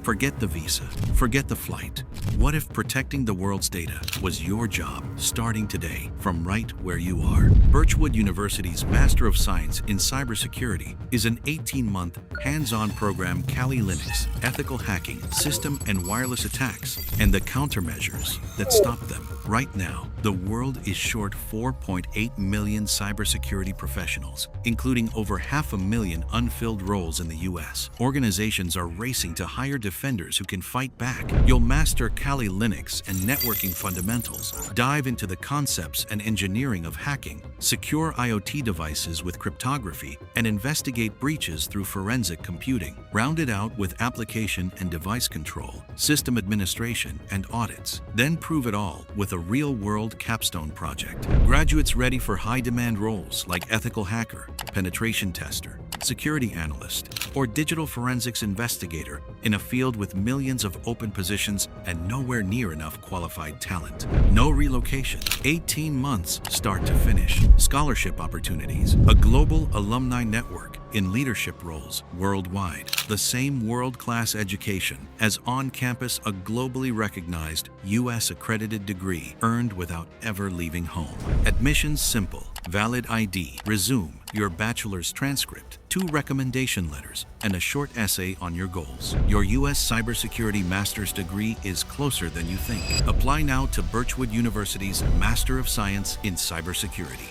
Forget the visa. Forget the flight. What if protecting the world's data was your job, starting today from right where you are? Birchwood University's Master of Science in Cybersecurity is an 18-month hands-on program. Kali Linux, ethical hacking, system and wireless attacks, and the countermeasures that stop them. Right now, the world is short 4.8 million cybersecurity professionals, including over 500,000 unfilled roles in the US. Organizations are racing to hire defenders who can fight back. You'll master Kali Linux and networking fundamentals, dive into the concepts and engineering of hacking, secure IoT devices with cryptography, and investigate breaches through forensic computing. Round it out with application and device control, system administration, and audits. Then prove it all with a real-world Capstone project. Graduates ready for high-demand roles like ethical hacker, penetration tester, security analyst, or digital forensics investigator in a field with millions of open positions and nowhere near enough qualified talent. No relocation. 18 months start to finish. Scholarship opportunities. A global alumni network in leadership roles worldwide. The same world-class education as on-campus, a globally recognized US accredited degree earned without ever leaving home. Admissions simple. Valid ID. Resume your bachelor's transcript, 2 recommendation letters, and a short essay on your goals. Your US cybersecurity master's degree is closer than you think. Apply now to Birchwood University's Master of Science in Cybersecurity.